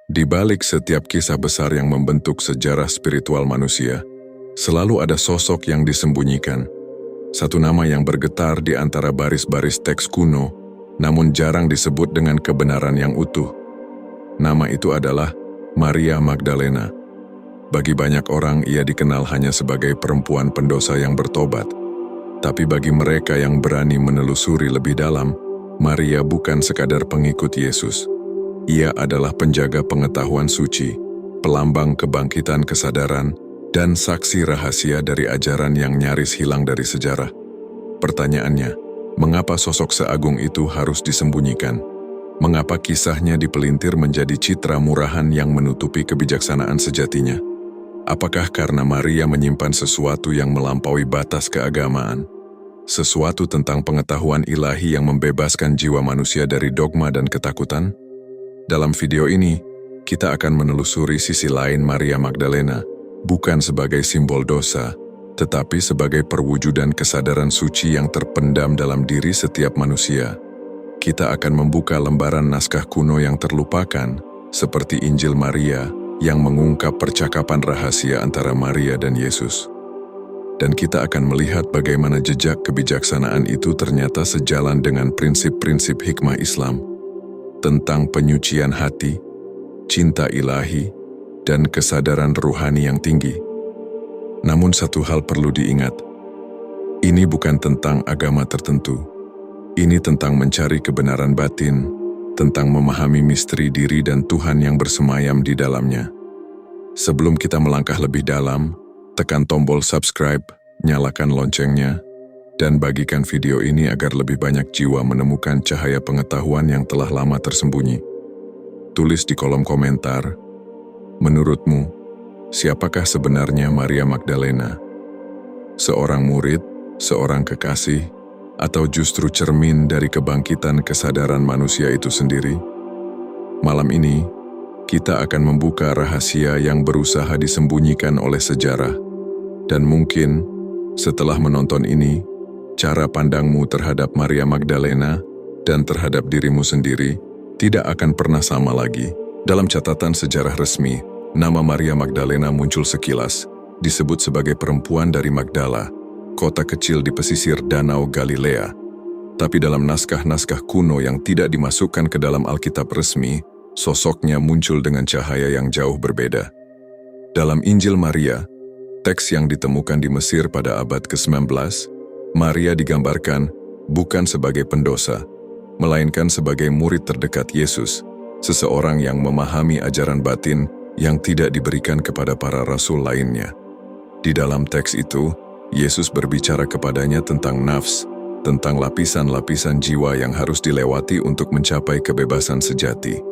Di balik setiap kisah besar yang membentuk sejarah spiritual manusia, selalu ada sosok yang disembunyikan. Satu nama yang bergetar di antara baris-baris teks kuno, namun jarang disebut dengan kebenaran yang utuh. Nama itu adalah Maria Magdalena. Bagi banyak orang, ia dikenal hanya sebagai perempuan pendosa yang bertobat. Tapi bagi mereka yang berani menelusuri lebih dalam, Maria bukan sekadar pengikut Yesus. Ia adalah penjaga pengetahuan suci, pelambang kebangkitan kesadaran, dan saksi rahasia dari ajaran yang nyaris hilang dari sejarah. Pertanyaannya, mengapa sosok seagung itu harus disembunyikan? Mengapa kisahnya dipelintir menjadi citra murahan yang menutupi kebijaksanaan sejatinya? Apakah karena Maria menyimpan sesuatu yang melampaui batas keagamaan? Sesuatu tentang pengetahuan ilahi yang membebaskan jiwa manusia dari dogma dan ketakutan? Dalam video ini, kita akan menelusuri sisi lain Maria Magdalena, bukan sebagai simbol dosa, tetapi sebagai perwujudan kesadaran suci yang terpendam dalam diri setiap manusia. Kita akan membuka lembaran naskah kuno yang terlupakan, seperti Injil Maria, yang mengungkap percakapan rahasia antara Maria dan Yesus. Dan kita akan melihat bagaimana jejak kebijaksanaan itu ternyata sejalan dengan prinsip-prinsip hikmah Islam tentang penyucian hati, cinta ilahi, dan kesadaran ruhani yang tinggi. Namun satu hal perlu diingat, ini bukan tentang agama tertentu. Ini tentang mencari kebenaran batin, tentang memahami misteri diri dan Tuhan yang bersemayam di dalamnya. Sebelum kita melangkah lebih dalam, tekan tombol subscribe, nyalakan loncengnya, dan bagikan video ini agar lebih banyak jiwa menemukan cahaya pengetahuan yang telah lama tersembunyi. Tulis di kolom komentar, menurutmu, siapakah sebenarnya Maria Magdalena? Seorang murid, seorang kekasih, atau justru cermin dari kebangkitan kesadaran manusia itu sendiri? Malam ini, kita akan membuka rahasia yang berusaha disembunyikan oleh sejarah. Dan mungkin, setelah menonton ini, cara pandangmu terhadap Maria Magdalena dan terhadap dirimu sendiri tidak akan pernah sama lagi. Dalam catatan sejarah resmi, nama Maria Magdalena muncul sekilas, disebut sebagai perempuan dari Magdala, kota kecil di pesisir Danau Galilea. Tapi dalam naskah-naskah kuno yang tidak dimasukkan ke dalam Alkitab resmi, sosoknya muncul dengan cahaya yang jauh berbeda. Dalam Injil Maria, teks yang ditemukan di Mesir pada abad ke-19, Maria digambarkan bukan sebagai pendosa, melainkan sebagai murid terdekat Yesus, seseorang yang memahami ajaran batin yang tidak diberikan kepada para rasul lainnya. Di dalam teks itu, Yesus berbicara kepadanya tentang nafs, tentang lapisan-lapisan jiwa yang harus dilewati untuk mencapai kebebasan sejati.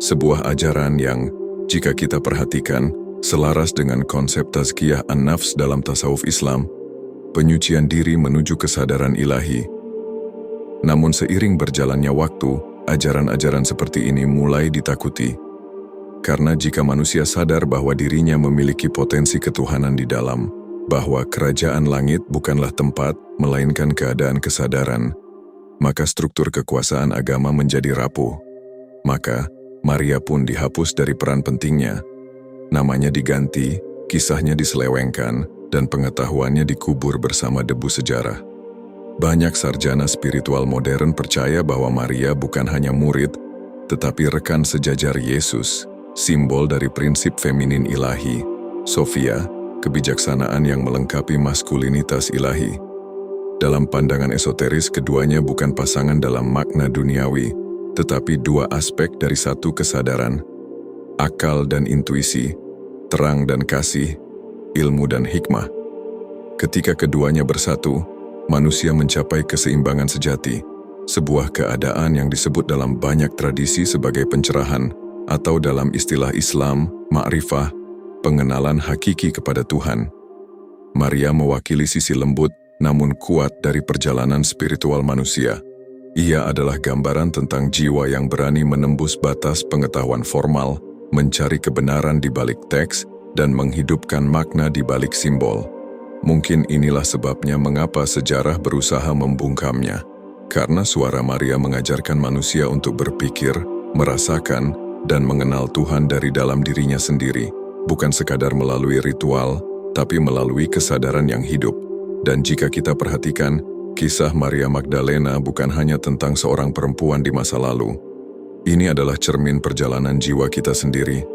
Sebuah ajaran yang, jika kita perhatikan, selaras dengan konsep tazkiyah an-nafs dalam tasawuf Islam, penyucian diri menuju kesadaran ilahi. Namun seiring berjalannya waktu, ajaran-ajaran seperti ini mulai ditakuti. Karena jika manusia sadar bahwa dirinya memiliki potensi ketuhanan di dalam, bahwa kerajaan langit bukanlah tempat, melainkan keadaan kesadaran, maka struktur kekuasaan agama menjadi rapuh. Maka, Maria pun dihapus dari peran pentingnya. Namanya diganti, kisahnya diselewengkan, dan pengetahuannya dikubur bersama debu sejarah. Banyak sarjana spiritual modern percaya bahwa Maria bukan hanya murid, tetapi rekan sejajar Yesus, simbol dari prinsip feminin ilahi, Sophia, kebijaksanaan yang melengkapi maskulinitas ilahi. Dalam pandangan esoteris, keduanya bukan pasangan dalam makna duniawi, tetapi dua aspek dari satu kesadaran, akal dan intuisi, terang dan kasih, ilmu dan hikmah. Ketika keduanya bersatu, manusia mencapai keseimbangan sejati, sebuah keadaan yang disebut dalam banyak tradisi sebagai pencerahan, atau dalam istilah Islam, ma'rifah, pengenalan hakiki kepada Tuhan. Maria mewakili sisi lembut namun kuat dari perjalanan spiritual manusia. Ia adalah gambaran tentang jiwa yang berani menembus batas pengetahuan formal, mencari kebenaran di balik teks, dan menghidupkan makna di balik simbol. Mungkin inilah sebabnya mengapa sejarah berusaha membungkamnya. Karena suara Maria mengajarkan manusia untuk berpikir, merasakan, dan mengenal Tuhan dari dalam dirinya sendiri, bukan sekadar melalui ritual, tapi melalui kesadaran yang hidup. Dan jika kita perhatikan, kisah Maria Magdalena bukan hanya tentang seorang perempuan di masa lalu. Ini adalah cermin perjalanan jiwa kita sendiri,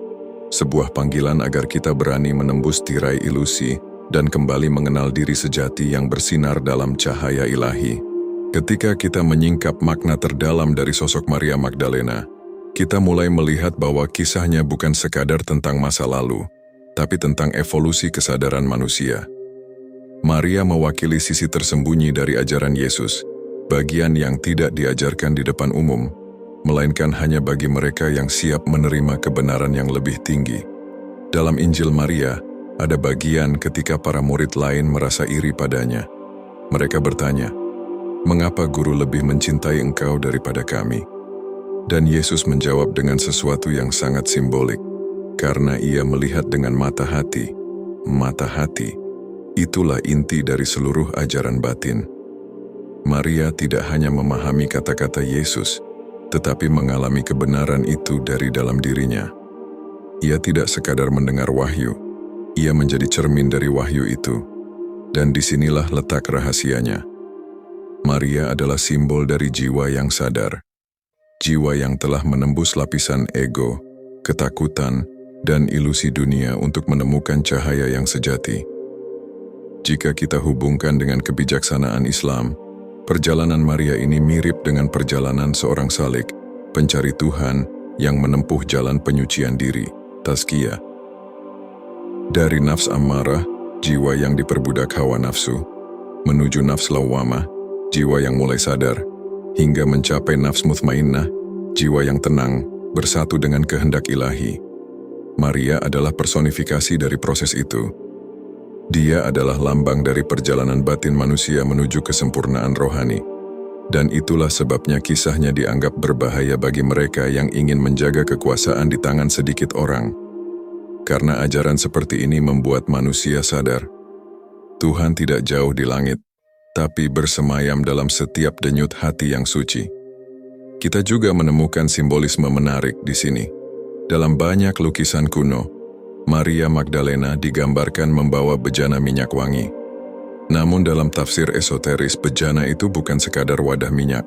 sebuah panggilan agar kita berani menembus tirai ilusi dan kembali mengenal diri sejati yang bersinar dalam cahaya ilahi. Ketika kita menyingkap makna terdalam dari sosok Maria Magdalena, kita mulai melihat bahwa kisahnya bukan sekadar tentang masa lalu, tapi tentang evolusi kesadaran manusia. Maria mewakili sisi tersembunyi dari ajaran Yesus, bagian yang tidak diajarkan di depan umum, melainkan hanya bagi mereka yang siap menerima kebenaran yang lebih tinggi. Dalam Injil Maria, ada bagian ketika para murid lain merasa iri padanya. Mereka bertanya, "Mengapa guru lebih mencintai engkau daripada kami?" Dan Yesus menjawab dengan sesuatu yang sangat simbolik, karena ia melihat dengan mata hati. Mata hati, itulah inti dari seluruh ajaran batin. Maria tidak hanya memahami kata-kata Yesus, tetapi mengalami kebenaran itu dari dalam dirinya. Ia tidak sekadar mendengar wahyu, ia menjadi cermin dari wahyu itu. Dan disinilah letak rahasianya. Maria adalah simbol dari jiwa yang sadar. Jiwa yang telah menembus lapisan ego, ketakutan, dan ilusi dunia untuk menemukan cahaya yang sejati. Jika kita hubungkan dengan kebijaksanaan Islam, perjalanan Maria ini mirip dengan perjalanan seorang salik, pencari Tuhan yang menempuh jalan penyucian diri, tazkiyah. Dari nafs ammarah, jiwa yang diperbudak hawa nafsu, menuju nafs lawwamah, jiwa yang mulai sadar, hingga mencapai nafs mutmainnah, jiwa yang tenang, bersatu dengan kehendak ilahi. Maria adalah personifikasi dari proses itu. Dia adalah lambang dari perjalanan batin manusia menuju kesempurnaan rohani. Dan itulah sebabnya kisahnya dianggap berbahaya bagi mereka yang ingin menjaga kekuasaan di tangan sedikit orang. Karena ajaran seperti ini membuat manusia sadar, Tuhan tidak jauh di langit, tapi bersemayam dalam setiap denyut hati yang suci. Kita juga menemukan simbolisme menarik di sini. Dalam banyak lukisan kuno, Maria Magdalena digambarkan membawa bejana minyak wangi. Namun dalam tafsir esoteris, bejana itu bukan sekadar wadah minyak.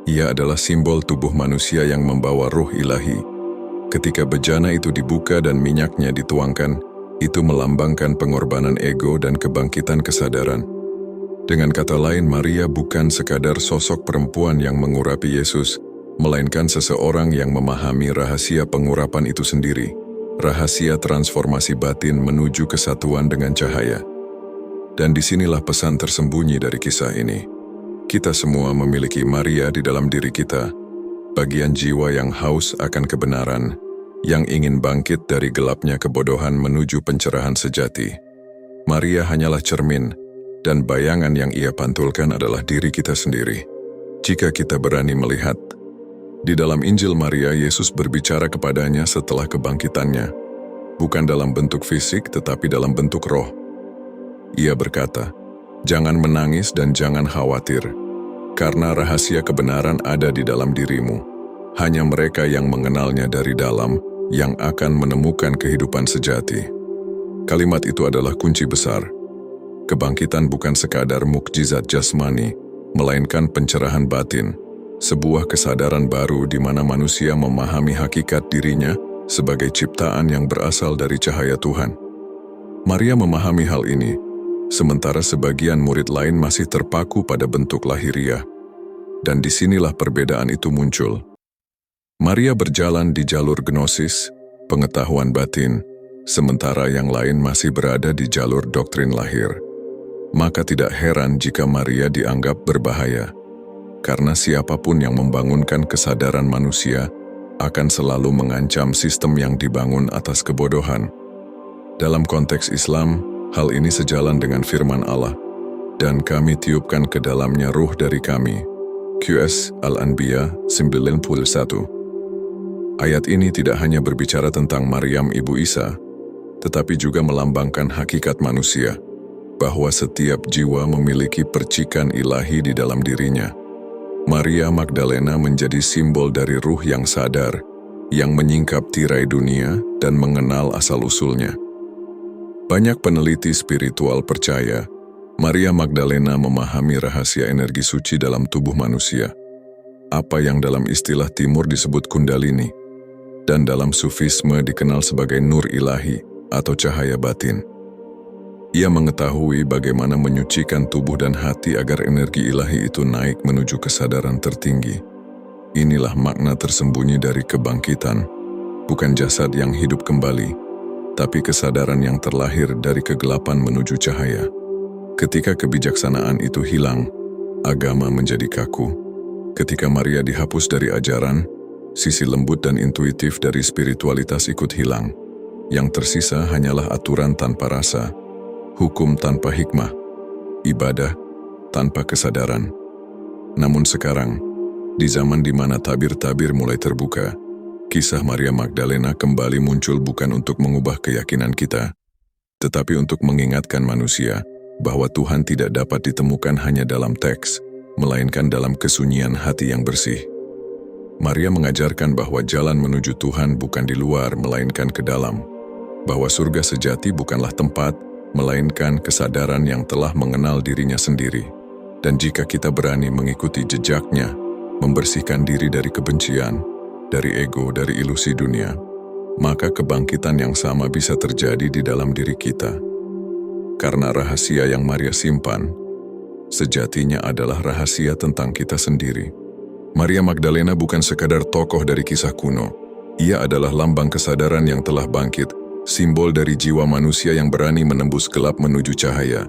Ia adalah simbol tubuh manusia yang membawa ruh ilahi. Ketika bejana itu dibuka dan minyaknya dituangkan, itu melambangkan pengorbanan ego dan kebangkitan kesadaran. Dengan kata lain, Maria bukan sekadar sosok perempuan yang mengurapi Yesus, melainkan seseorang yang memahami rahasia pengurapan itu sendiri, rahasia transformasi batin menuju kesatuan dengan cahaya. Dan disinilah pesan tersembunyi dari kisah ini. Kita semua memiliki Maria di dalam diri kita, bagian jiwa yang haus akan kebenaran, yang ingin bangkit dari gelapnya kebodohan menuju pencerahan sejati. Maria hanyalah cermin, dan bayangan yang ia pantulkan adalah diri kita sendiri. Jika kita berani melihat, di dalam Injil Maria, Yesus berbicara kepadanya setelah kebangkitannya, bukan dalam bentuk fisik tetapi dalam bentuk roh. Ia berkata, "Jangan menangis dan jangan khawatir, karena rahasia kebenaran ada di dalam dirimu. Hanya mereka yang mengenalnya dari dalam yang akan menemukan kehidupan sejati." Kalimat itu adalah kunci besar. Kebangkitan bukan sekadar mukjizat jasmani, melainkan pencerahan batin, sebuah kesadaran baru di mana manusia memahami hakikat dirinya sebagai ciptaan yang berasal dari cahaya Tuhan. Maria memahami hal ini, sementara sebagian murid lain masih terpaku pada bentuk lahiriah. Dan disinilah perbedaan itu muncul. Maria berjalan di jalur gnosis, pengetahuan batin, sementara yang lain masih berada di jalur doktrin lahir. Maka tidak heran jika Maria dianggap berbahaya, karena siapapun yang membangunkan kesadaran manusia akan selalu mengancam sistem yang dibangun atas kebodohan. Dalam konteks Islam, hal ini sejalan dengan firman Allah, "Dan kami tiupkan ke dalamnya ruh dari kami." QS Al-Anbiya 91. Ayat ini tidak hanya berbicara tentang Maryam Ibu Isa, tetapi juga melambangkan hakikat manusia, bahwa setiap jiwa memiliki percikan ilahi di dalam dirinya. Maria Magdalena menjadi simbol dari ruh yang sadar, yang menyingkap tirai dunia dan mengenal asal-usulnya. Banyak peneliti spiritual percaya Maria Magdalena memahami rahasia energi suci dalam tubuh manusia, apa yang dalam istilah timur disebut kundalini, dan dalam sufisme dikenal sebagai nur ilahi atau cahaya batin. Ia mengetahui bagaimana menyucikan tubuh dan hati agar energi ilahi itu naik menuju kesadaran tertinggi. Inilah makna tersembunyi dari kebangkitan, bukan jasad yang hidup kembali, tapi kesadaran yang terlahir dari kegelapan menuju cahaya. Ketika kebijaksanaan itu hilang, agama menjadi kaku. Ketika Maria dihapus dari ajaran, sisi lembut dan intuitif dari spiritualitas ikut hilang. Yang tersisa hanyalah aturan tanpa rasa, hukum tanpa hikmah, ibadah tanpa kesadaran. Namun sekarang, di zaman di mana tabir-tabir mulai terbuka, kisah Maria Magdalena kembali muncul bukan untuk mengubah keyakinan kita, tetapi untuk mengingatkan manusia bahwa Tuhan tidak dapat ditemukan hanya dalam teks, melainkan dalam kesunyian hati yang bersih. Maria mengajarkan bahwa jalan menuju Tuhan bukan di luar, melainkan ke dalam, bahwa surga sejati bukanlah tempat, melainkan kesadaran yang telah mengenal dirinya sendiri. Dan jika kita berani mengikuti jejaknya, membersihkan diri dari kebencian, dari ego, dari ilusi dunia, maka kebangkitan yang sama bisa terjadi di dalam diri kita. Karena rahasia yang Maria simpan, sejatinya adalah rahasia tentang kita sendiri. Maria Magdalena bukan sekadar tokoh dari kisah kuno. Ia adalah lambang kesadaran yang telah bangkit, simbol dari jiwa manusia yang berani menembus gelap menuju cahaya.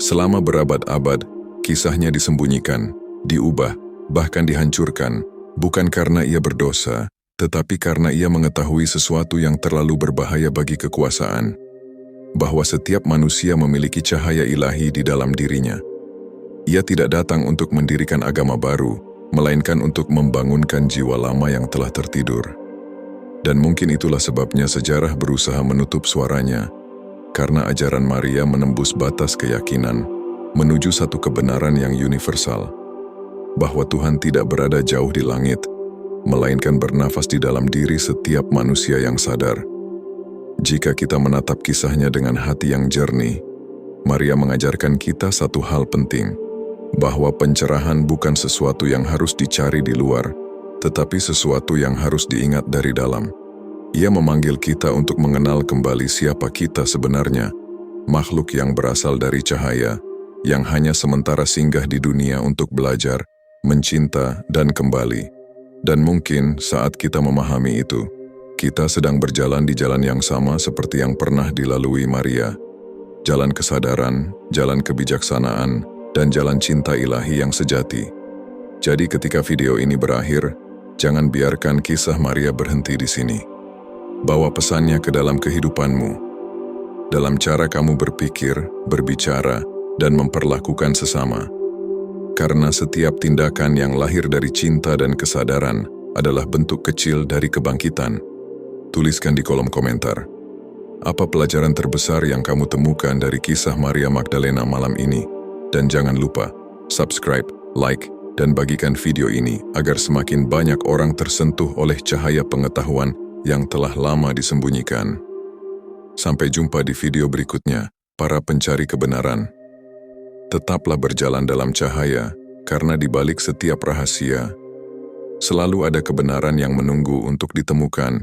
Selama berabad-abad, kisahnya disembunyikan, diubah, bahkan dihancurkan, bukan karena ia berdosa, tetapi karena ia mengetahui sesuatu yang terlalu berbahaya bagi kekuasaan, bahwa setiap manusia memiliki cahaya ilahi di dalam dirinya. Ia tidak datang untuk mendirikan agama baru, melainkan untuk membangunkan jiwa lama yang telah tertidur. Dan mungkin itulah sebabnya sejarah berusaha menutup suaranya, karena ajaran Maria menembus batas keyakinan, menuju satu kebenaran yang universal, bahwa Tuhan tidak berada jauh di langit, melainkan bernafas di dalam diri setiap manusia yang sadar. Jika kita menatap kisahnya dengan hati yang jernih, Maria mengajarkan kita satu hal penting, bahwa pencerahan bukan sesuatu yang harus dicari di luar, tetapi sesuatu yang harus diingat dari dalam. Ia memanggil kita untuk mengenal kembali siapa kita sebenarnya, makhluk yang berasal dari cahaya, yang hanya sementara singgah di dunia untuk belajar, mencinta, dan kembali. Dan mungkin saat kita memahami itu, kita sedang berjalan di jalan yang sama seperti yang pernah dilalui Maria. Jalan kesadaran, jalan kebijaksanaan, dan jalan cinta ilahi yang sejati. Jadi ketika video ini berakhir, jangan biarkan kisah Maria berhenti di sini. Bawa pesannya ke dalam kehidupanmu, dalam cara kamu berpikir, berbicara, dan memperlakukan sesama. Karena setiap tindakan yang lahir dari cinta dan kesadaran adalah bentuk kecil dari kebangkitan. Tuliskan di kolom komentar, apa pelajaran terbesar yang kamu temukan dari kisah Maria Magdalena malam ini? Dan jangan lupa, subscribe, like, dan bagikan video ini agar semakin banyak orang tersentuh oleh cahaya pengetahuan yang telah lama disembunyikan. Sampai jumpa di video berikutnya, para pencari kebenaran. Tetaplah berjalan dalam cahaya, karena di balik setiap rahasia, selalu ada kebenaran yang menunggu untuk ditemukan